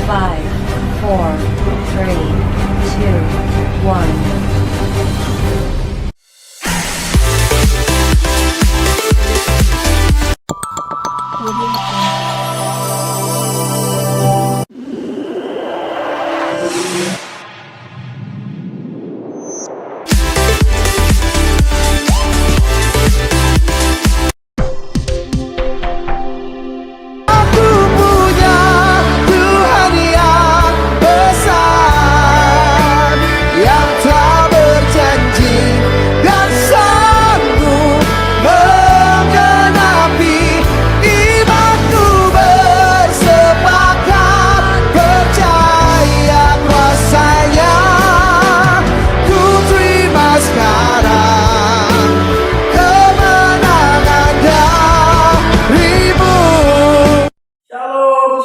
5, 4, 3, 2, 1.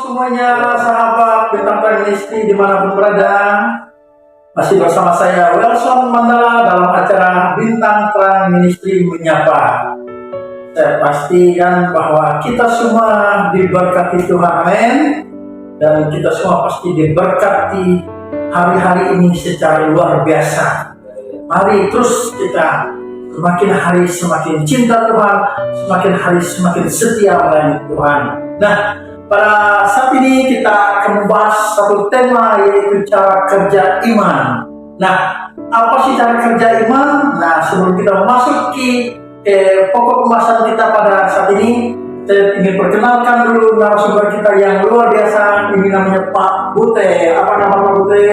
Semuanya sahabat Bintang Ministry dimanapun berada, masih bersama saya Wilson Mandala dalam acara Bintang Terang Ministry menyapa. Saya pastikan bahwa kita semua diberkati Tuhan, amin. Dan kita semua pasti diberkati hari-hari ini secara luar biasa. Mari terus kita semakin hari semakin cinta Tuhan, semakin hari semakin setia melayani Tuhan. Nah, pada saat ini kita akan membahas satu tema, yaitu cara kerja iman. Nah, apa sih cara kerja iman? Nah, sebelum kita memasuki pokok pembahasan kita pada saat ini, saya ingin perkenalkan dulu narasumber kita yang luar biasa. Ini namanya Pak Bute. Apa kabar Pak Bute?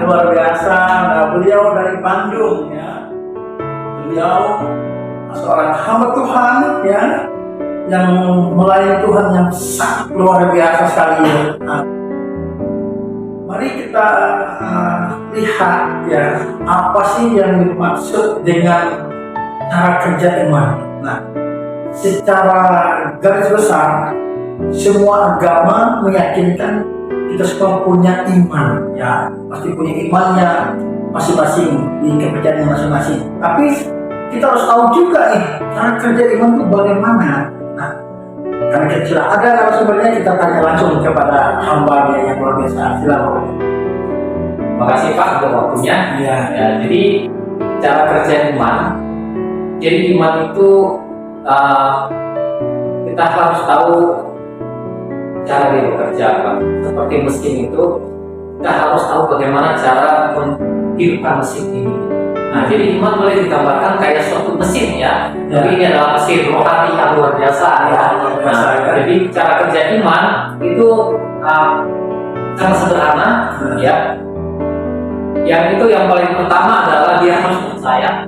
Luar biasa. Nah, beliau dari Bandung ya. Beliau seorang hamba Tuhan ya, yang melayani Tuhan yang sangat luar biasa sekali. Nah, mari kita lihat ya, apa sih yang dimaksud dengan cara kerja iman. Nah, secara garis besar, semua agama meyakinkan kita semua punya iman ya, pasti punya imannya masing-masing di kepercayaannya masing-masing. Tapi kita harus tahu juga nih, cara kerja iman itu bagaimana. Nah, karena kita ada narasumbernya, kita tanya langsung kepada hambanya yang luar biasa. Silakan. Terima kasih Pak untuk waktunya. Ya. Jadi cara kerja iman. Jadi iman itu kita harus tahu cara dia bekerja, Pak. Seperti mesin itu, kita harus tahu bagaimana cara menghidupkan mesin ini. Nah, jadi iman boleh digambarkan kayak suatu mesin ya. Tapi ini adalah mesin rohani yang luar biasa ya. Jadi cara kerja iman itu sangat sederhana ya. Yang itu yang paling pertama adalah dia harus percaya.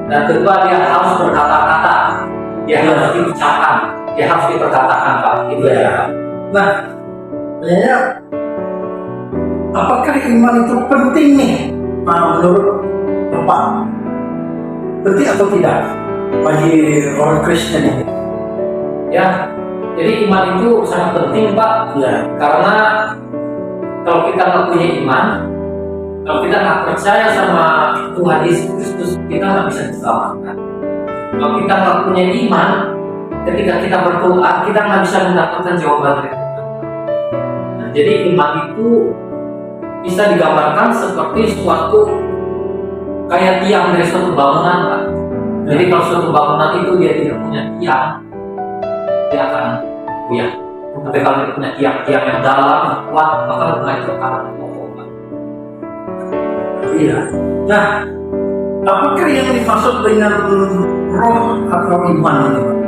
Dan kedua dia harus berkata-kata. Dia harus diucapkan. Dia harus diperkatakan, Pak. Itu ya. Nah, sebenarnya apakah iman itu penting nih, menurut Bapak? Penting atau tidak bagi orang Kristen ini? Ya, jadi iman itu sangat penting, Pak. Ya. Karena kalau kita nggak punya iman, kalau kita nggak percaya sama Tuhan Yesus Kristus, kita nggak bisa diselamatkan. Kalau kita nggak punya iman, ketika kita berdoa, kita nggak bisa mendapatkan jawaban dari Tuhan. Nah, jadi iman itu bisa digambarkan seperti suatu kayak tiang dari suatu bangunan, Pak. Jadi kalau suatu bangunan itu dia tidak punya tiang, dia akan goyah. Tapi kalau dia punya tiang yang dalam, kuat, maka rumah itu akan kokoh, Pak. Iya. Nah, apakah yang dimaksud dengan roh atau iman ini, Pak?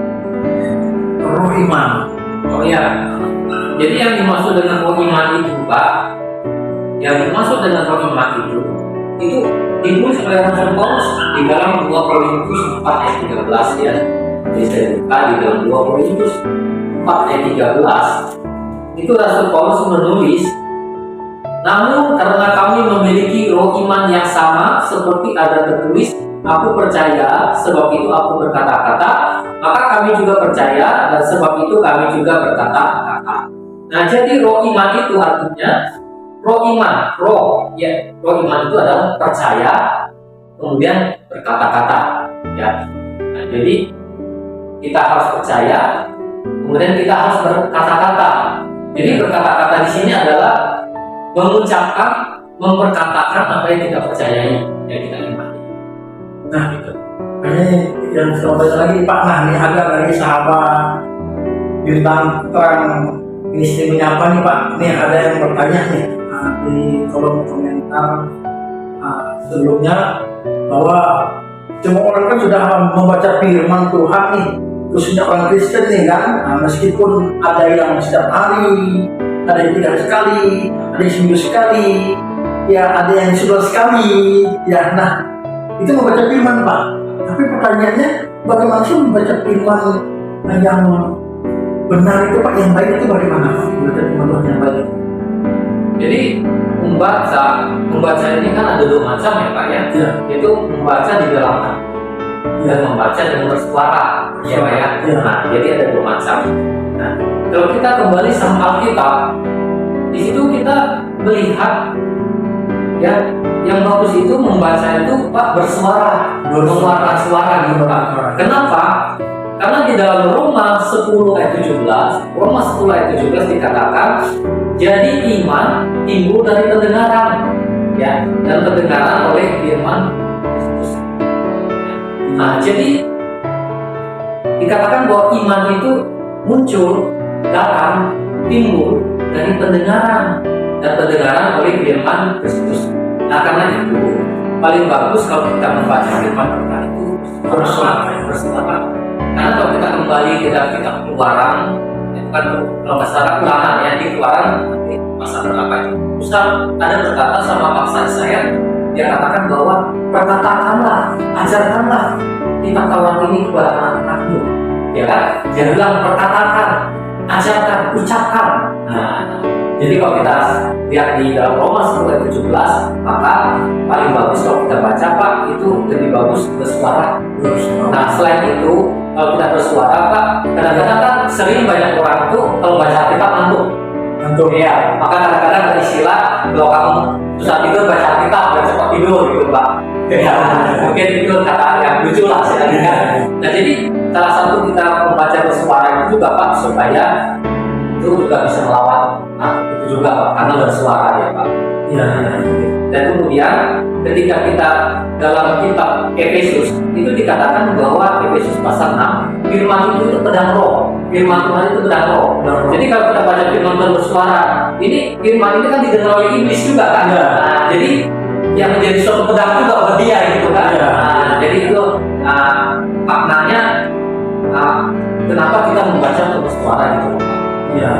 Roh iman. Oh ya, jadi yang dimaksud dengan roh iman itu, Pak, yang dimaksud dengan roh iman itu ditulis oleh Rasul Paulus di dalam 2 Korintus 4 ayat 13 ya. Jadi saya buka di dalam 2 Korintus 4 ayat 13. Itu Rasul Paulus menulis, namun karena kami memiliki roh iman yang sama seperti ada tertulis, aku percaya sebab itu aku berkata-kata, maka kami juga percaya dan sebab itu kami juga berkata-kata. Nah, jadi roh iman itu artinya roh iman, roh iman itu adalah percaya, kemudian berkata-kata. Ya, nah, jadi kita harus percaya, kemudian kita harus berkata-kata. Jadi berkata-kata di sini adalah mengucapkan, memperkatakan apa yang kita percayai, yang kita imani. Nah, gitu. Ini yang selanjutnya lagi Pak. Nah, ini ada dari sahabat bintang terang ministry menyapa nih Pak. Ini ada yang bertanya nih di kolom komentar sebelumnya bahwa semua orang kan sudah membaca firman Tuhan nih, khususnya orang Kristen nih kan. Nah, meskipun ada yang setiap hari, ada yang 3 hari sekali, ada yang seminggu sekali, ya ada yang sebulan sekali, ya. Nah, itu membaca firman Pak. Tapi pertanyaannya, bagaimana sih membaca firman yang benar itu Pak, yang baik itu bagaimana Pak? Membaca firman Tuhan yang baik. Jadi membaca ini kan ada 2 macam ya Pak ya. Ya. Itu membaca di dalam hati dan membaca dengan bersuara, ya Pak ya. Ya. Nah, jadi ada 2 macam. Nah, kalau kita kembali sama Alkitab, di situ kita melihat ya, yang bagus itu membaca itu Pak bersuara, mengeluarkan suara gitu Pak. Kenapa? Karena di dalam Roma 10 ayat 17, Roma 10 ayat 17 dikatakan, jadi iman timbul dari pendengaran, ya, dan pendengaran oleh firman Kristus. Nah, jadi dikatakan bahwa iman itu muncul, datang, timbul dari pendengaran, dan pendengaran oleh firman Kristus. Nah, karena itu paling bagus kalau kita membaca firman Tuhan itu bersuara. Karena kalau kita kembali ke dalam kitab Keluaran, itu kan kalau nggak salah Ulangan ya, di Keluaran pasal berapa itu? Musa ada berkata sama bangsa Israel, dia katakan bahwa perkatakanlah, ajarkanlah kitab Taurat ini kepada anak-anakmu, ya kan? Dia bilang perkatakan, ajarkan, ucapkan. Nah, jadi kalau kita lihat di dalam Roma 10 ayat 17, maka paling bagus kalau kita baca Pak, itu lebih bagus bersuara. Nah, selain itu, kalau kita bersuara Pak, kadang-kadang kan sering banyak orang tuh kalau baca Alkitab ngantuk. Iya, maka kadang-kadang ada istilah kalau kamu susah tidur baca Alkitab, dan cepat tidur gitu Pak. Ya, mungkin itu kata yang lucu lah sebenarnya. Nah, jadi salah satu kita membaca bersuara itu juga Pak, supaya itu juga bisa melawan. Nah, itu juga Pak, karena bersuara ya Pak. Ya. Dan kemudian ketika kita dalam kitab Efesus itu dikatakan bahwa Efesus pasal 6 firman itu pedang roh, firman Tuhan itu pedang roh. Jadi kalau kita baca firman Tuhan bersuara, ini firman ini kan didengar oleh iblis juga kan. Ya. Nah, jadi yang menjadi suatu pedang juga buat dia gitu kan. Ya. Nah, jadi itu maknanya kenapa kita membaca untuk bersuara gitu Pak. Ya.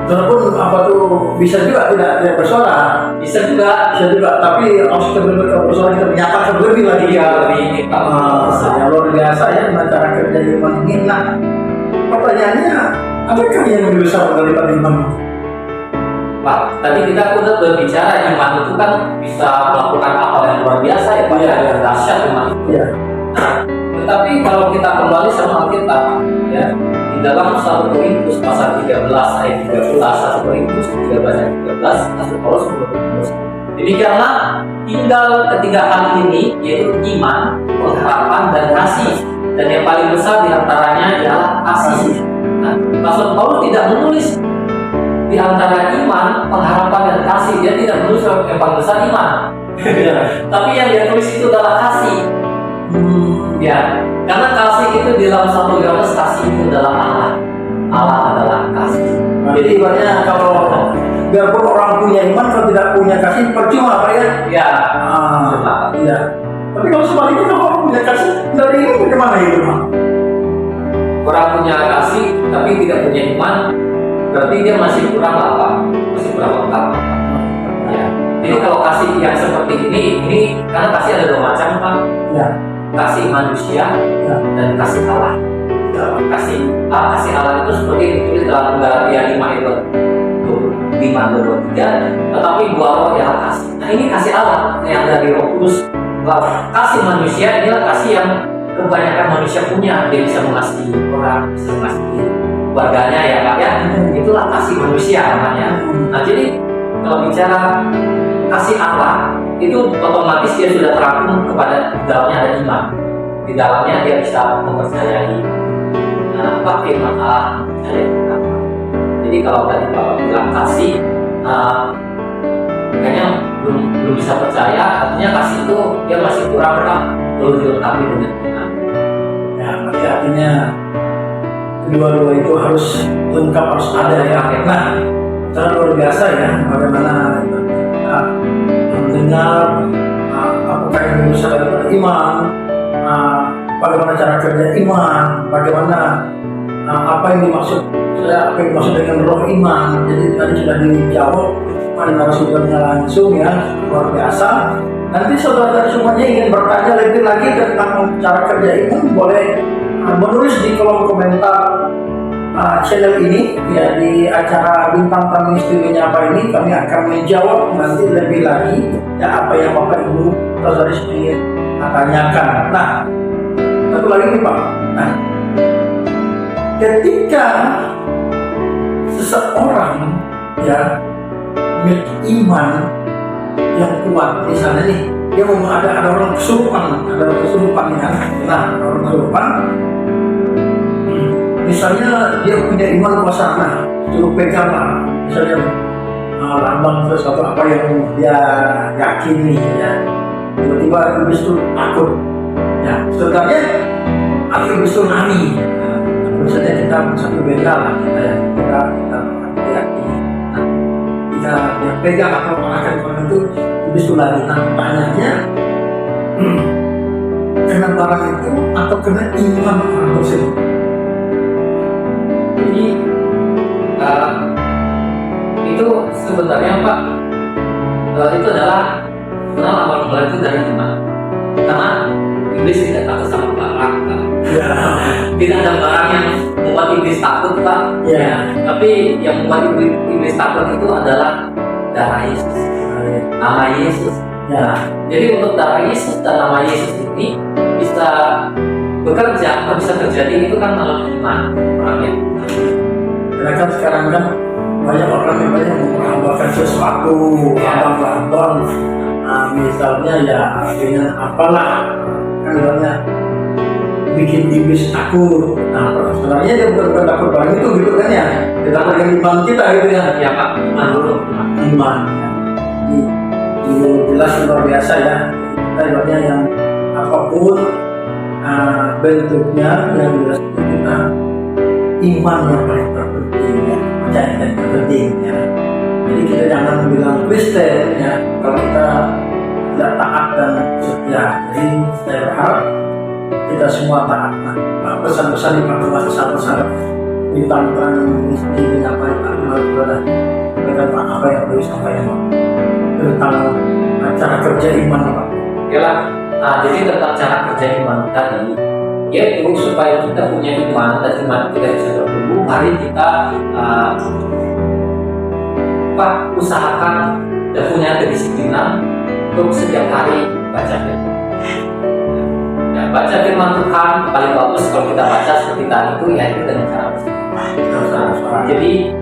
Walaupun apa tuh bisa juga tidak bersuara, Bisa juga tapi harus kita bersuara, kita menyatakan lebih lagi dia lebih ya luar biasa ya cara kerja iman ini. Nah, pertanyaannya, apakah yang lebih besar daripada iman? Pak, tadi kita udah berbicara iman itu kan bisa melakukan hal yang luar biasa ya Pak, Iya. yang dahsyat iman itu. Ya. Nah, tetapi kalau kita kembali sama Alkitab, ya, di dalam 1 Korintus pasal 13 ayat 13, 1 Korintus 13 ayat 13, Rasul Paulus menulis, demikianlah tinggal ketiga hal ini, yaitu iman, pengharapan, dan kasih. Dan yang paling besar diantaranya ialah kasih. Nah, Rasul Paulus tidak menulis di antara iman, pengharapan, dan kasih. Dia tidak menulis yang paling besar iman. Tapi yang dia tulis itu adalah kasih. Ya, karena kasih itu di dalam 1 Yohanes, kasih itu adalah Allah. Allah adalah kasih. Jadi ibaratnya kalau biarpun orang punya iman, kalau tidak punya kasih percuma Pak ya. Ya, Iya. Tapi kalau sebaliknya kalau orang punya kasih dari ini bagaimana itu Pak? orang punya kasih tapi tidak punya iman, berarti dia masih kurang apa? Masih kurang lengkap. Ya. Jadi kalau kasih yang seperti ini karena kasih ada 2 macam Pak. Ya. Kasih manusia dan kasih Allah. Kasih Allah itu seperti ditulis dalam Galatia 5 ayat 5-23, tetapi buah roh ialah kasih. Nah, ini kasih Allah yang dari Roh Kudus. Kasih manusia inilah kasih yang kebanyakan manusia punya. Dia bisa mengasihi orang, bisa mengasihi keluarganya ya Pak ya. Itulah kasih manusia namanya. Nah, jadi kalau bicara kasih Allah itu otomatis dia sudah terangkum kepada di dalamnya ada iman, di dalamnya dia bisa mempercayai firman Allah, mempercayai firman Allah. Jadi kalau tadi Bapak bilang kasih, kayaknya belum bisa percaya. Artinya kasih itu dia masih kurang perlu dilengkapi dengan iman. Ya, berarti artinya kedua-dua itu harus lengkap, harus ada ya. Nah, sangat luar biasa ya bagaimana kita mendengar apakah yang bisa daripada iman, bagaimana cara kerja iman, bagaimana apa yang dimaksud dengan roh iman. Jadi tadi sudah dijawab oleh narasumbernya langsung ya, luar biasa. Nanti saudara semuanya ingin bertanya lebih lagi tentang cara kerja iman, boleh menulis di kolom komentar channel ini ya, di acara Bintang Tamu Ministry Menyapa ini kami akan menjawab nanti lebih lagi ya apa yang Bapak Ibu saudara ingin tanyakan. Nah, satu lagi nih Pak. Nah, ketika seseorang ya memiliki iman yang kuat, misalnya nih dia mau ada orang kesurupan ya. Nah, orang kesurupan misalnya dia punya iman kuasa, nah suruh pegang lah misalnya lambang sesuatu apa yang dia yakini ya, tiba-tiba iblis itu takut ya, sebenarnya iblis itu nani. Misalnya kita satu benda lah kita yakini, nah kita yang pegang atau akan itu iblis itu lari. Nah pertanyaannya kena barang itu atau kena iman orang tersebut? Jadi itu sebenarnya Pak, itu adalah awal mula itu dari iman. Karena iblis tidak takut sama barang, Pak. Ya. Tidak ada barang yang membuat iblis takut, Pak. Ya. Tapi yang membuat iblis takut itu adalah darah Yesus, nama Yesus. Ya. Jadi untuk darah Yesus dan nama Yesus ini bisa bekerja atau bisa terjadi itu kan melalui iman orangnya. Karena kan sekarang kan banyak orang yang memperhambakan sesuatu, abang-abang, misalnya ya dengan apalah, kan misalnya bikin iblis takut. Nah, sebenarnya dia bukan takut barang itu gitu kan ya, kita takut dengan iman kita gitu ya. Ya Pak, iman dulu. Iman. Ini jelas luar biasa ya. Kita ibaratnya yang apapun bentuknya yang jelas itu kita iman yang paling terpenting ya, percaya yang terpenting ya. Jadi kita jangan bilang Kristen ya kalau kita tidak taat dan setia. Jadi saya berharap kita semua taat. Nah, pesan-pesan di pesan-pesan Bintang Tamu Ministry Menyapa kepada Pak, apa yang perlu disampaikan tentang cara kerja iman Pak? Yalah, jadi tentang cara kerja iman tadi, yaitu supaya kita punya iman dan iman kita bisa bertumbuh, mari kita usahakan dan punya kedisiplinan untuk setiap hari baca firman. Ya, baca firman Tuhan paling bagus kalau kita baca seperti tadi itu ya itu dengan cara bersuara. Jadi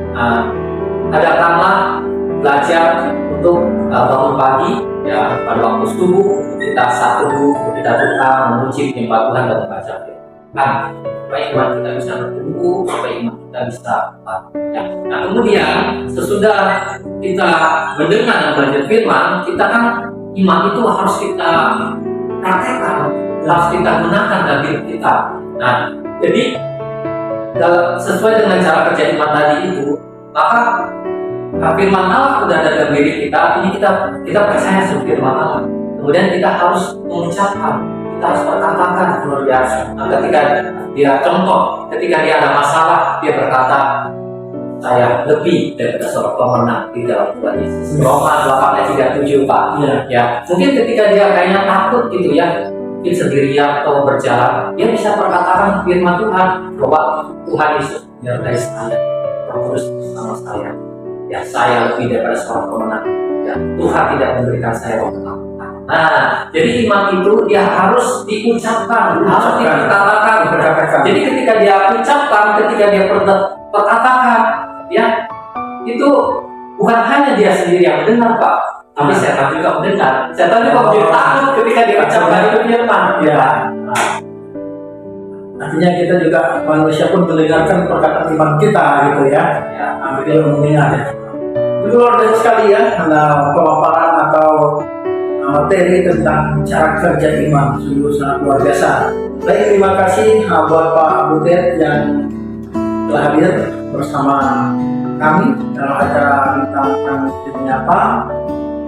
adakanlah belajar untuk bangun pagi ya pada waktu subuh kita satu kita Tuhan memuji menyembah Tuhan dan membaca firman supaya iman kita bisa bertumbuh, supaya iman kita bisa ya. Nah kemudian sesudah kita mendengar dan belajar firman, kita kan iman itu harus kita praktekkan, harus kita gunakan dalam hidup kita. Nah jadi sesuai dengan cara kerja iman tadi itu, maka firman Allah sudah ada dalam diri kita. Ini kita percaya sama firman Allah. Kemudian kita harus mengucapkan, kita harus berkatakan luar biasa. Nah, ketika dia contoh, ketika dia ada masalah, dia berkata, saya lebih daripada seorang pemenang di dalam Tuhan Yesus. Roma 8:37 Pak. Ya, mungkin ketika dia kayaknya takut gitu ya, mungkin sendirian atau berjalan, dia bisa berkatakan firman Tuhan bahwa Tuhan Yesus menyertai saya, Roh Kudus bersama saya. Ya, saya lebih daripada seorang pemenang. Ya, Tuhan tidak memberikan saya roh ketakutan. Nah, jadi iman itu dia harus diucapkan, harus diperkatakan. Jadi ketika dia ucapkan, ketika dia perkatakan, ya itu bukan hanya dia sendiri yang mendengar Pak, tapi setan juga mendengar. Setan juga menjadi takut ketika dia ucapkan itu firman. Ya. Artinya kita juga manusia pun mendengarkan perkataan iman kita gitu ya. Ambil mendengar ya. Itu luar biasa sekali ya, ada pemaparan atau materi tentang cara kerja iman, sungguh sangat luar biasa. Baik, terima kasih buat Pak Butet yang telah hadir bersama kami dalam acara Bintang Tamu Menyapa.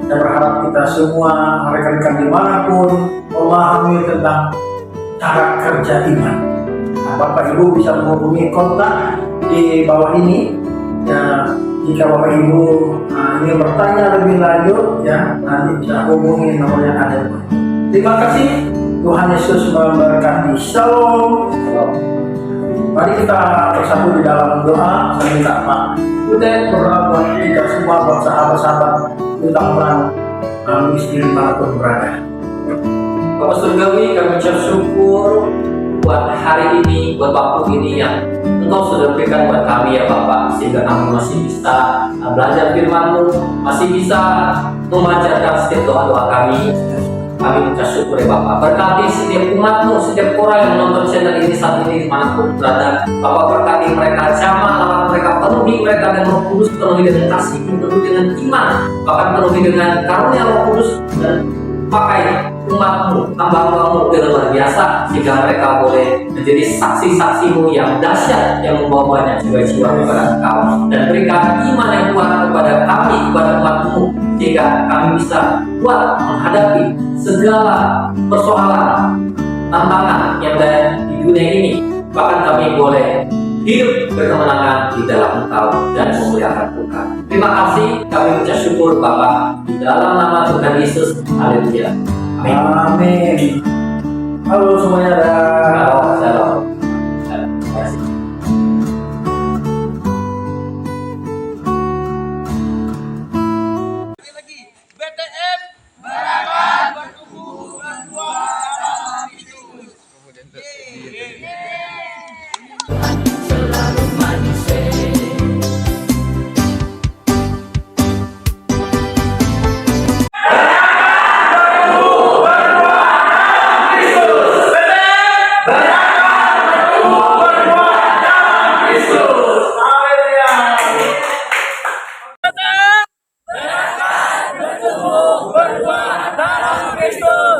Saya berharap kita semua rekan-rekan dimanapun memahami tentang cara kerja iman. Nah, Bapak Ibu bisa menghubungi kontak di bawah ini. Ya, jika Bapak Ibu ingin bertanya lebih lanjut, ya nanti bisa hubungi nomor yang ada. Terima kasih. Tuhan Yesus memberkati. Shalom. Mari kita bersatu di dalam doa. Saya minta Pak Butet berdoa buat kita semua, buat sahabat-sahabat tentang perang istri dimanapun berada. Bapak Surgawi, kami ucap syukur buat hari ini, buat waktu ini yang Engkau sudah berikan buat kami ya Bapak, sehingga kami masih bisa belajar firman-Mu, masih bisa memanjatkan setiap doa-doa kami. Kami ucap syukur ya Bapak. Berkati setiap umat-Mu, setiap orang yang menonton channel ini saat ini dimanapun berada. Bapak berkati mereka, jamah Allah mereka, penuhi mereka dengan Roh Kudus, penuhi dengan kasih, penuhi dengan iman, bahkan penuhi dengan karunia Roh Kudus, dan pakai umat-Mu, hamba-hamba-Mu dengan luar biasa, sehingga mereka boleh menjadi saksi-saksi-Mu yang dahsyat, yang membawa banyak jiwa-jiwa kepada Engkau, dan berikan iman yang kuat kepada kami, kepada umat-Mu, sehingga kami bisa kuat menghadapi segala persoalan, tantangan yang ada di dunia ini. Bahkan kami boleh hidup berkemenangan di dalam Engkau dan memuliakan Tuhan. Terima kasih, kami ucap syukur Bapa di dalam nama Tuhan Yesus. Haleluya. Amin. Amin. Halo semuanya. Shalom, shalom. Terima kasih. BTM Berakan Bertumbuh Berkuat dalam Kristus. Berkuat dalam Kristus.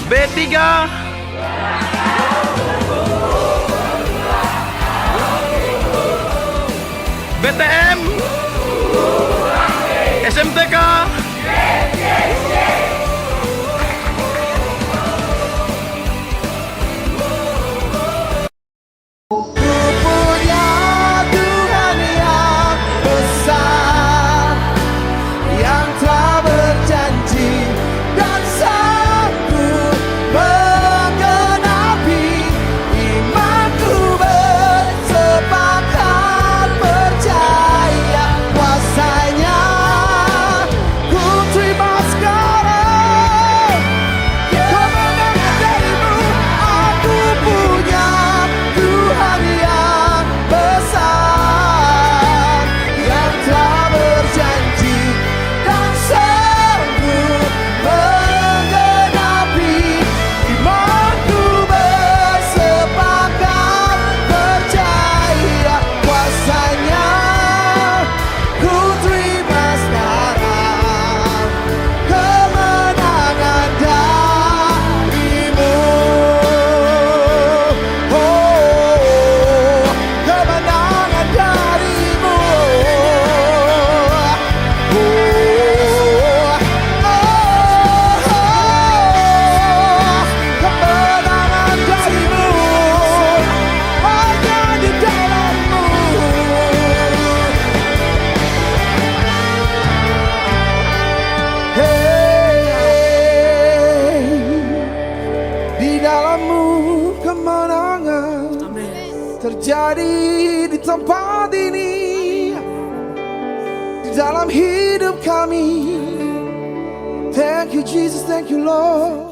B3 BTM SMTK Imanku bersepakat percaya. Di dalam-Mu kemenangan terjadi di tempat ini, di dalam hidup kami. Thank you Jesus, thank you Lord.